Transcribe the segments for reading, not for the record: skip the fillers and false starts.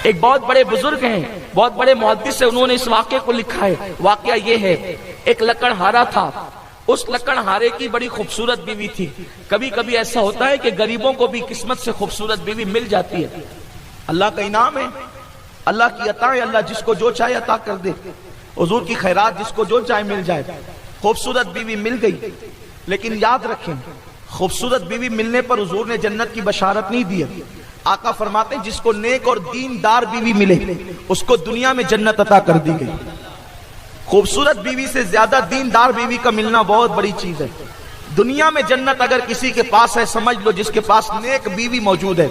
ایک بہت بڑے بزرگ ہیں، بہت بڑے محدث ہیں، انہوں نے اس واقعے کو لکھا ہے۔ واقعہ یہ ہے، ایک لکڑہارا تھا، اس لکڑہارے کی بڑی خوبصورت بیوی تھی۔ کبھی کبھی ایسا ہوتا ہے کہ غریبوں کو بھی قسمت سے خوبصورت بیوی مل جاتی ہے، اللہ کا انعام ہے، اللہ کی عطا ہے، اللہ جس کو جو چاہے عطا کر دے، حضور کی خیرات جس کو جو چاہے مل جائے۔ خوبصورت بیوی مل گئی، لیکن یاد رکھیں خوبصورت بیوی ملنے پر حضور نے جنت کی بشارت نہیں دی ہے۔ آقا فرماتے ہیں جس کو نیک اور دیندار بیوی ملے اس کو دنیا میں جنت عطا کر دی گئی۔ خوبصورت بیوی سے زیادہ دیندار بیوی کا ملنا بہت بڑی چیز ہے۔ دنیا میں جنت اگر کسی کے پاس ہے سمجھ لو جس کے پاس نیک بیوی موجود ہے۔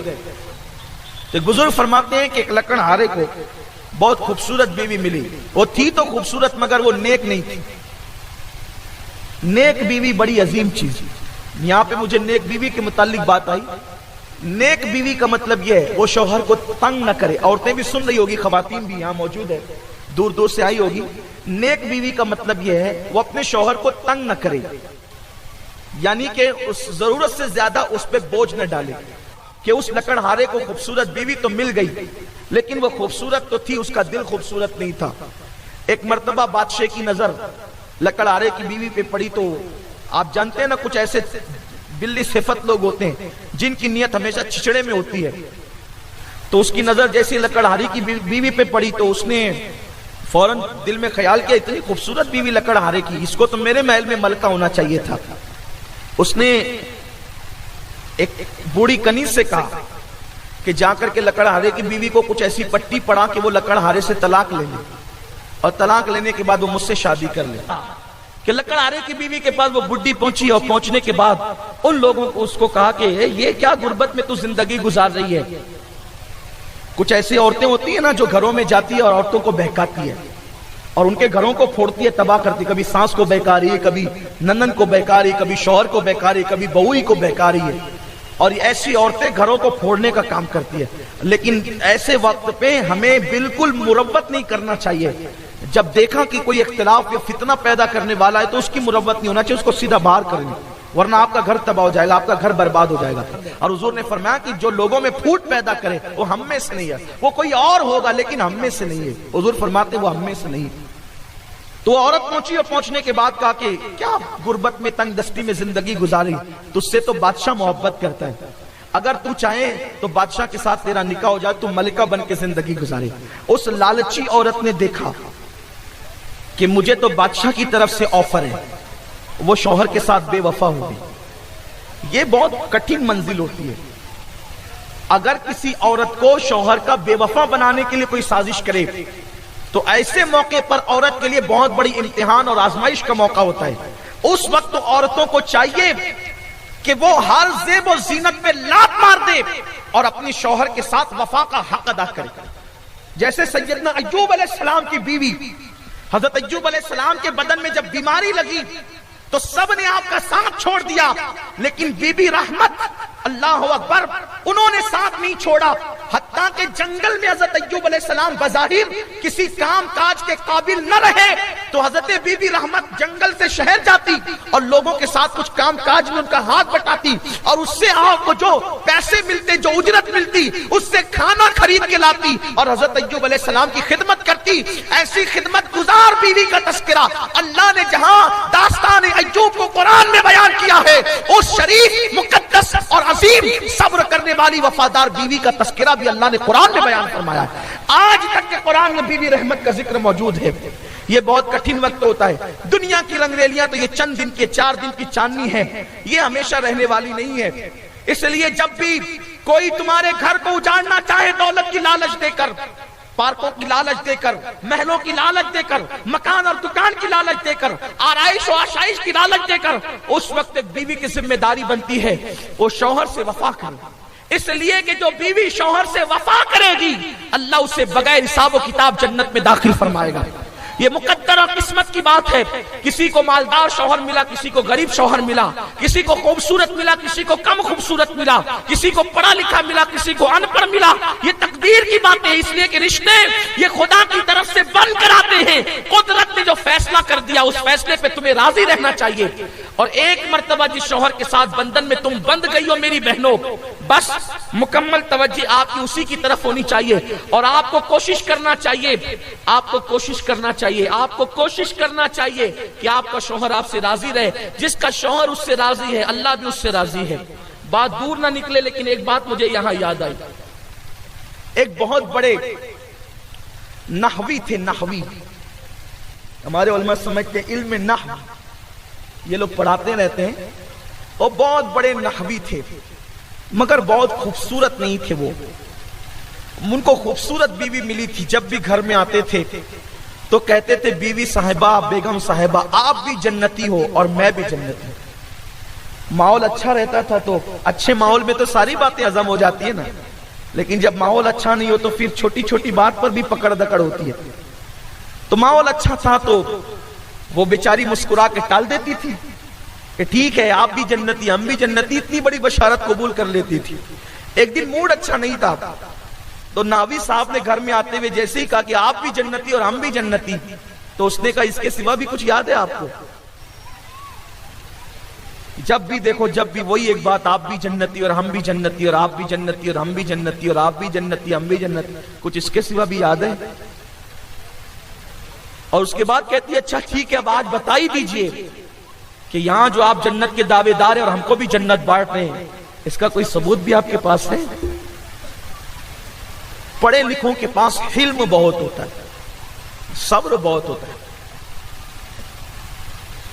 تو بزرگ فرماتے ہیں کہ ایک لکڑہارے کو بہت خوبصورت بیوی ملی، وہ تھی تو خوبصورت مگر وہ نیک نہیں تھی۔ نیک بیوی بڑی عظیم چیز ہے۔ یہاں پہ مجھے نیک بیوی کے متعلق بات آئی۔ نیک بیوی کا مطلب یہ ہے وہ شوہر کو تنگ نہ کرے۔ عورتیں بھی سن رہی ہوگی، خواتین بھی یہاں موجود ہے، دور دور سے آئی ہوگی۔ نیک بیوی کا مطلب یہ ہے وہ اپنے شوہر کو تنگ نہ کرے، یعنی کہ اس ضرورت سے زیادہ اس پہ بوجھ نہ ڈالے۔ کہ اس لکڑہارے کو خوبصورت بیوی تو مل گئی لیکن وہ خوبصورت تو تھی، اس کا دل خوبصورت نہیں تھا۔ ایک مرتبہ بادشاہ کی نظر لکڑہارے کی بیوی پہ پڑی تو آپ جانتے ہیں نا کچھ ایسے بلی صفت لوگ ہوتے ہیں جن کی نیت ہمیشہ چھچڑے میں ہوتی ہے۔ تو اس کی نظر جیسی لکڑہاری کی بیوی پہ پڑی تو اس نے فوراً دل میں خیال کیا اتنی خوبصورت بیوی لکڑہارے کی، اس کو تو میرے محل میں ملکہ ہونا چاہیے تھا۔ اس نے ایک بوڑھی کنیز سے کہا کہ جا کر کے لکڑہارے کی بیوی کو کچھ ایسی پٹی پڑا کہ وہ لکڑہارے سے طلاق لے لے، اور طلاق لینے کے بعد وہ مجھ سے شادی کر لے۔ کہ لکڑہارے کی بیوی کے پاس وہ بڈھی پہنچی، اور پہنچنے کے بعد ان لوگوں کو اس کو کہا کہ یہ کیا غربت میں تو زندگی گزار رہی ہے۔ کچھ ایسی عورتیں ہوتی ہیں نا جو گھروں میں جاتی ہے اور عورتوں کو بہکاتی ہے اور ان کے گھروں کو پھوڑتی ہے، تباہ کرتی، کبھی سانس کو بہکا رہی ہے، کبھی ننن کو بہکا رہی ہے، کبھی شوہر کو بہکا رہی ہے، کبھی بہوئی کو بہکا رہی ہے، اور ایسی عورتیں گھروں کو پھوڑنے کا کام کرتی ہے۔ لیکن ایسے وقت پہ ہمیں بالکل مروت نہیں کرنا چاہیے۔ جب دیکھا کہ کوئی اختلاف یا فتنہ پیدا کرنے والا ہے تو اس کی مروت نہیں ہونا چاہیے، اس کو سیدھا باہر کریں، ورنہ آپ کا گھر تباہ ہو جائے گا، آپ کا گھر برباد ہو جائے گا۔ اور حضور نے فرمایا کہ جو لوگوں میں پھوٹ پیدا کرے وہ ہم میں سے نہیں ہے، وہ کوئی اور ہوگا لیکن ہم میں سے نہیں ہے۔ حضور فرماتے وہ ہم میں سے نہیں ہے۔ تو عورت پہنچی اور پہنچنے کے بعد کہا کہ کیا غربت میں تنگ دستی میں زندگی گزاری، تجھ سے تو بادشاہ محبت کرتا ہے، اگر تو چاہے تو بادشاہ کے ساتھ تیرا نکاح ہو جائے، تو ملکہ بن کے زندگی گزارے۔ اس لالچی عورت نے دیکھا کہ مجھے تو بادشاہ کی طرف سے آفر ہے، وہ شوہر کے ساتھ بے وفا ہو گئی۔ یہ بہت کٹھن منزل ہوتی ہے۔ اگر کسی عورت کو شوہر کا بے وفا بنانے کے لیے کوئی سازش کرے تو ایسے موقع پر عورت کے لیے بہت بڑی امتحان اور آزمائش کا موقع ہوتا ہے۔ اس وقت تو عورتوں کو چاہیے کہ وہ ہر زیب و زینت پہ لات مار دے اور اپنی شوہر کے ساتھ وفا کا حق ادا کرے۔ جیسے سیدنا ایوب علیہ السلام کی بیوی، حضرت ایوب علیہ السلام کے بدن میں جب بیماری لگی تو سب نے آپ کا ساتھ چھوڑ دیا، لیکن بی بی رحمت اللہ اکبر انہوں نے ساتھ نہیں چھوڑا، حتیٰ کہ جنگل میں حضرت ایوب علیہ السلام بظاہر کسی کام کاج کے قابل نہ رہے تو حضرت بی بی رحمت جنگل سے شہر جاتی اور لوگوں کے ساتھ کچھ کام کاج میں ان کا ہاتھ بٹاتی اور اس سے آپ کو جو پیسے ملتے، جو اجرت ملتی، اس سے کھانا خرید کے لاتی اور حضرت ایوب علیہ السلام کی خدمت کرتی۔ ایسی خدمت گزار بیوی کا تذکرہ اللہ نے جہاں داستان ایوب کو قرآن میں بیان کیا ہے، اس شریف مقدس اور عظیم صبر کرنے والی وفادار بیوی کا تذکرہ بھی اللہ نے قرآن میں بیان فرمایا ہے۔ آج تک کے قرآن میں بی بی رحمت کا ذکر موجود ہے۔ یہ بہت کٹھن وقت ہوتا ہے۔ دنیا کی رنگریلیاں تو یہ چند دن کے 4 دن کی چاندنی ہے، یہ ہمیشہ رہنے والی نہیں ہے۔ اس لیے جب بھی کوئی تمہارے گھر کو اجاڑنا چاہے دولت کی لالچ دے کر، پارکوں کی لالچ دے کر، محلوں کی لالچ دے کر، مکان اور دکان کی لالچ دے کر، آرائش و آشائش کی لالچ دے کر، اس وقت ایک بیوی کی ذمہ داری بنتی ہے وہ شوہر سے وفا کرے۔ اس لیے کہ جو بیوی شوہر سے وفا کرے گی اللہ اسے بغیر حساب و کتاب جنت میں داخل فرمائے گا۔ یہ مقدر اور قسمت کی بات ہے. کسی کو مالدار شوہر ملا, کسی کو غریب شوہر ملا, کسی کو خوبصورت ملا, کسی کو کم خوبصورت ملا, کسی کو پڑھا لکھا ملا, کسی کو ان پڑھ ملا. یہ تقدیر کی بات ہے, اس لیے کہ رشتے یہ خدا کی طرف سے بن کر آتے ہیں. قدرت نے جو فیصلہ کر دیا اس فیصلے پہ تمہیں راضی رہنا چاہیے. اور ایک مرتبہ جس شوہر کے ساتھ بندھن میں تم بندھ گئی ہو میری بہنوں, بس مکمل توجہ آپ کی اسی کی طرف ہونی چاہیے. اور آپ کو کوشش کرنا چاہیے, آپ کو کوشش کرنا چاہیے, آپ کو کوشش کرنا چاہیے کہ آپ کا شوہر آپ سے راضی رہے. جس کا شوہر اس سے راضی ہے اللہ بھی اس سے راضی ہے. بات دور نہ نکلے, لیکن ایک بات مجھے یہاں یاد آئی. ایک بہت بڑے نحوی تھے, نحوی. ہمارے علماء سمجھتے ہیں علم نحو یہ لوگ پڑھاتے رہتے ہیں. اور بہت بڑے نحوی تھے, مگر بہت خوبصورت نہیں تھے. وہ ان کو خوبصورت بیوی ملی تھی. جب بھی گھر میں آتے تھے تو کہتے تھے بیوی صاحبہ, بیگم صاحبہ, آپ بھی جنتی ہو اور میں بھی جنتی ہوں. ماحول اچھا رہتا تھا تو اچھے ماحول میں تو ساری باتیں ہضم ہو جاتی ہیں نا, لیکن جب ماحول اچھا نہیں ہو تو پھر چھوٹی چھوٹی بات پر بھی پکڑ دکڑ ہوتی ہے. تو ماحول اچھا تھا تو وہ بیچاری مسکرا کے ٹال دیتی تھی کہ ٹھیک ہے آپ بھی جنتی ہم بھی جنتی. اتنی بڑی بشارت قبول کر لیتی تھی. ایک دن موڈ اچھا نہیں تھا تو ناوی صاحب نے گھر میں آتے ہوئے جیسے ہی کہا کہ آپ بھی جنتی اور ہم بھی جنتی, تو اس نے کہا اس کے سوا بھی کچھ یاد ہے آپ کو؟ جب بھی دیکھو جب بھی وہی ایک بات, آپ بھی جنتی اور ہم بھی جنتی, اور آپ بھی جنتی اور ہم بھی جنتی, اور آپ بھی جنتی ہم بھی جنتی. کچھ اس کے سوا بھی یاد ہے؟ اور اس کے بعد کہتی ہے اچھا ٹھیک ہے اب آج بتا ہی دیجئے کہ یہاں جو آپ جنت کے دعوے دار ہیں اور ہم کو بھی جنت بانٹ رہے ہیں, اس کا کوئی ثبوت بھی آپ کے پاس ہے؟ پڑھے لکھوں کے پاس حلم بہت ہوتا ہے, صبر بہت ہوتا ہے.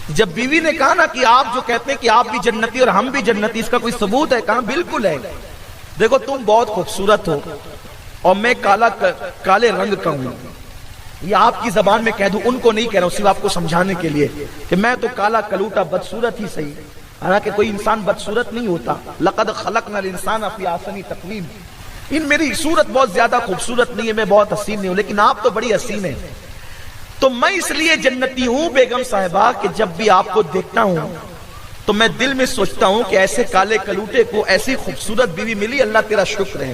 جب بیوی نے کہا نا کہ آپ جو کہتے ہیں کہ آپ بھی جنتی اور ہم بھی جنتی, اس کا کوئی ثبوت ہے؟ کہا بالکل ہے. دیکھو تم بہت خوبصورت ہو اور میں کالے رنگ کا ہوں. یہ آپ کی زبان میں کہہ دوں, ان کو نہیں کہہ رہا ہوں, صرف آپ کو سمجھانے کے لیے کہ میں تو کالا کلوٹا بدصورت ہی صحیح. حالانکہ کوئی انسان بدصورت نہیں ہوتا. لقد خلقنا الانسان فی احسن تقویم. ان میری صورت بہت زیادہ خوبصورت نہیں ہے, میں بہت حسین نہیں ہوں, لیکن آپ تو بڑی حسین ہیں. تو میں اس لیے جنتی ہوں بیگم صاحبہ کہ جب بھی آپ کو دیکھتا ہوں تو میں دل میں سوچتا ہوں کہ ایسے کالے کلوٹے کو ایسی خوبصورت بیوی ملی, اللہ تیرا شکر ہے.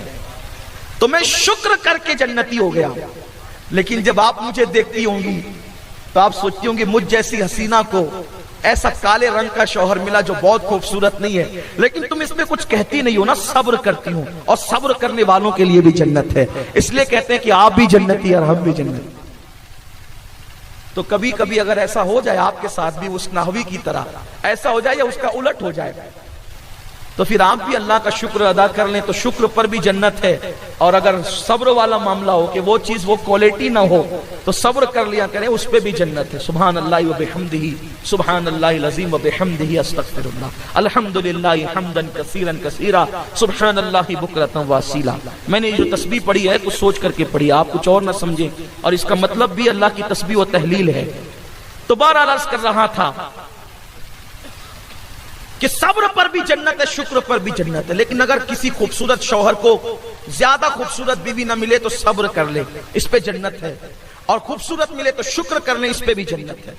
تو میں شکر کر کے جنتی ہو گیا. لیکن جب آپ مجھے دیکھتی ہوں گی تو آپ سوچتی ہوں گی مجھ جیسی حسینہ کو ایسا کالے رنگ کا شوہر ملا جو بہت خوبصورت نہیں ہے, لیکن تم اس میں کچھ کہتی نہیں ہو نا, صبر کرتی ہوں. اور صبر کرنے والوں کے لیے بھی جنت ہے. اس لیے کہتے ہیں کہ آپ بھی جنتی اور ہم بھی جنتی. تو کبھی کبھی اگر ایسا ہو جائے آپ کے ساتھ بھی اس نحوی کی طرح ایسا ہو جائے یا اس کا الٹ ہو جائے, تو پھر آپ بھی اللہ کا شکر ادا کر لیں تو شکر پر بھی جنت ہے. اور اگر صبر والا معاملہ ہو کہ وہ چیز وہ کوالٹی نہ ہو تو صبر کر لیا کریں, اس پہ بھی جنت ہے. سبحان اللہ و بحمدہ, سبحان اللہ العظیم و بحمدہ, استغفر اللہ, الحمدللہ حمدا کثیرا کثیرا, سبحان اللہ بکرۃ و اصیلا. میں نے جو تسبیح پڑھی ہے کچھ سوچ کر کے پڑھی, آپ کچھ اور نہ سمجھیں, اور اس کا مطلب بھی اللہ کی تسبیح و تحلیل ہے. تو بہرحال عرض کر رہا تھا کہ صبر پر بھی جنت ہے, شکر پر بھی جنت ہے. لیکن اگر کسی خوبصورت شوہر کو زیادہ خوبصورت بیوی نہ ملے تو صبر کر لے, اس پہ جنت ہے. اور خوبصورت ملے تو شکر کر لیں, اس پہ بھی جنت ہے.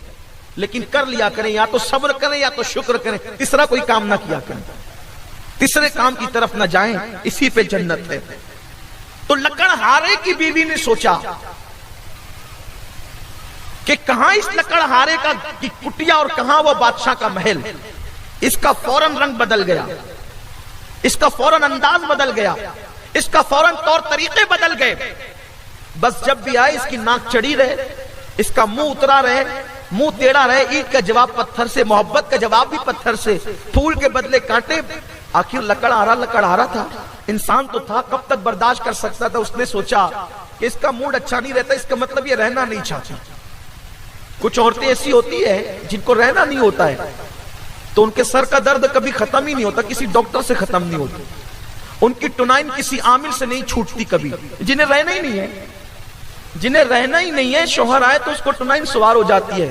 لیکن کر لیا کریں, یا تو صبر کریں یا تو شکر کریں, تیسرا کوئی کام نہ کیا کریں, تیسرے کام کی طرف نہ جائیں, اسی پہ جنت ہے. تو لکڑہارے کی بیوی نے سوچا کہ کہاں اس لکڑہارے کا کی کٹیا اور کہاں وہ بادشاہ کا محل. اس کا فوراً رنگ بدل گیا, اس کا فوراً انداز بدل گیا, اس کا فوراً طور طریقے بدل گئے. بس جب بھی آئے اس کی ناک چڑھی رہے, اس کا منہ اترا رہے, منہ ٹیڑھا رہے, اینٹ کا جواب پتھر سے, محبت کا جواب بھی پتھر سے, پھول کے بدلے کانٹے. آخر لکڑ آ رہا تھا, انسان تو تھا, کب تک برداشت کر سکتا تھا. اس نے سوچا کہ اس کا موڈ اچھا نہیں رہتا, اس کا مطلب یہ رہنا نہیں چاہتی. کچھ عورتیں ایسی ہوتی ہے جن کو رہنا نہیں ہوتا ہے تو ان کے سر کا درد کبھی ختم ہی نہیں ہوتا, کسی ڈاکٹر سے ختم نہیں ہوتا. ان کی ٹونائن کسی عامل سے نہیں چھوٹتی کبھی. جنہیں رہنا ہی نہیں ہے, جنہیں رہنا ہی نہیں ہے, شوہر آئے تو اس کو ٹونائن سوار ہو جاتی ہے,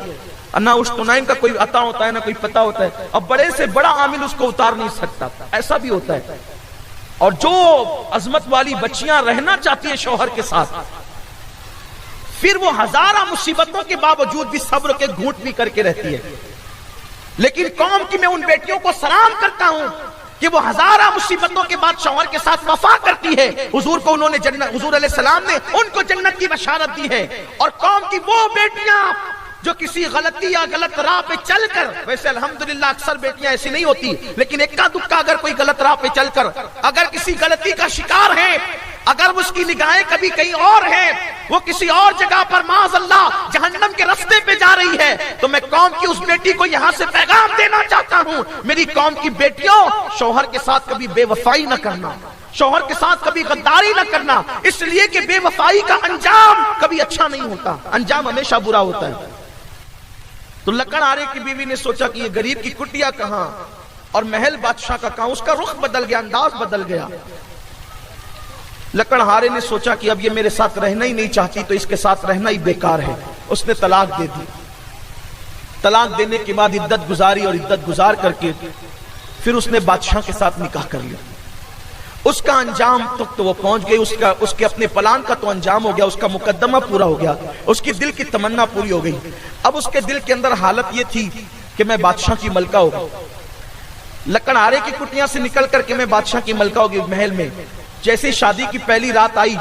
نہ اس ٹونائن کا کوئی عطا ہوتا ہے نہ کوئی پتہ ہوتا ہے. اب بڑے سے بڑا عامل اس کو اتار نہیں سکتا, ایسا بھی ہوتا ہے. اور جو عظمت والی بچیاں رہنا چاہتی ہیں شوہر کے ساتھ, پھر وہ ہزارہ مصیبتوں کے باوجود بھی صبر کے گھونٹ بھی کر کے رہتی ہے. لیکن قوم کی میں ان بیٹیوں کو سلام کرتا ہوں کہ وہ ہزارہ مصیبتوں کے بعد شوہر کے ساتھ وفا کرتی ہے. حضور کو انہوں نے جنت، حضور علیہ السلام نے ان کو جنت کی بشارت دی ہے. اور قوم کی وہ بیٹیاں جو کسی غلطی یا غلط راہ پہ چل کر، ویسے الحمدللہ اکثر بیٹیاں ایسی نہیں ہوتی، لیکن اکا دکا اگر کوئی غلط راہ پہ چل کر اگر کسی غلطی کا شکار ہے، اگر اس کی نگاہیں کبھی کہیں اور ہیں، وہ کسی اور جگہ پر معاذ اللہ جہنم کے راستے پہ جا رہی ہے، تو میں قوم کی اس بیٹی کو یہاں سے پیغام دینا چاہتا ہوں، میری قوم کی بیٹیوں، شوہر کے ساتھ کبھی بے وفائی نہ کرنا، شوہر کے ساتھ کبھی غداری نہ کرنا، اس لیے کہ بے وفائی کا انجام کبھی اچھا نہیں ہوتا، انجام ہمیشہ برا ہوتا ہے. تو لکڑہارے کی بیوی نے سوچا کہ یہ غریب کی کٹیا کہاں اور محل بادشاہ کا کہاں. اس کا رخ بدل گیا، انداز بدل گیا. لکڑہارے نے سوچا کہ اب یہ میرے ساتھ رہنا ہی نہیں چاہتی تو اس کے ساتھ رہنا ہی بیکار ہے. اس نے طلاق دے دی. طلاق دینے کے بعد عدت گزاری اور عدت گزار کر کے پھر اس نے بادشاہ کے ساتھ نکاح کر لیا. اس کا انجام تک تو وہ پہنچ گئی، اس کے اپنے پلان کا تو انجام ہو گیا، اس کا مقدمہ پورا ہو گیا، اس کی دل کی تمنا پوری ہو گئی. اب اس کے دل کے اندر حالت یہ تھی کہ میں بادشاہ کی ملکہ ہو گئی. لکڑہارے کی کٹیاں سے نکل کر کے میں بادشاہ کی ملکہ ہو گئی محل میں. جیسے شادی کی پہلی رات آئی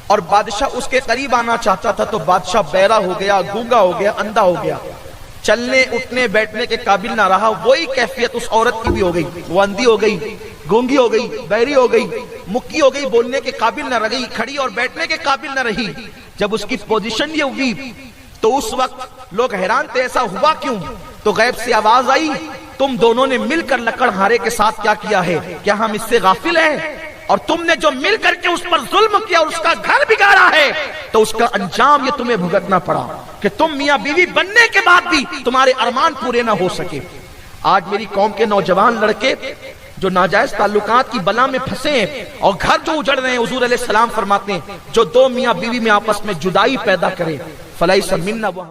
اور بادشاہ اس کے قریب آنا چاہتا تھا تو بادشاہ بہرا ہو گیا، گونگا ہو گیا، اندھا ہو گیا، چلنے اٹھنے بیٹھنے کے قابل نہ رہا. وہی کیفیت اس عورت کی بھی ہو گئی، وہ اندھی ہو گئی، گونگی ہو گئی، بہری ہو گئی، مکی ہو گئی، بولنے کے قابل نہ رہی، کھڑی اور بیٹھنے کے قابل نہ رہی. جب اس کی پوزیشن یہ ہوئی تو اس وقت لوگ حیران تھے ایسا ہوا کیوں. تو غیب سے آواز آئی، تم دونوں نے مل کر لکڑہارے کے ساتھ کیا کیا ہے؟ کیا ہم اس سے غافل ہیں؟ اور تم نے جو مل کر کے اس پر ظلم کیا اور اس کا گھر بگاڑا ہے تو اس کا انجام یہ تمہیں بھگتنا پڑا کہ تم میاں بیوی بننے کے بعد بھی تمہارے ارمان پورے نہ ہو سکے. آج میری قوم کے نوجوان لڑکے جو ناجائز تعلقات کی بلا میں پھنسے ہیں اور گھر جو اجڑ رہے ہیں، حضور علیہ السلام فرماتے ہیں جو دو میاں بیوی میں آپس میں جدائی پیدا کرے فلیس منا، وہ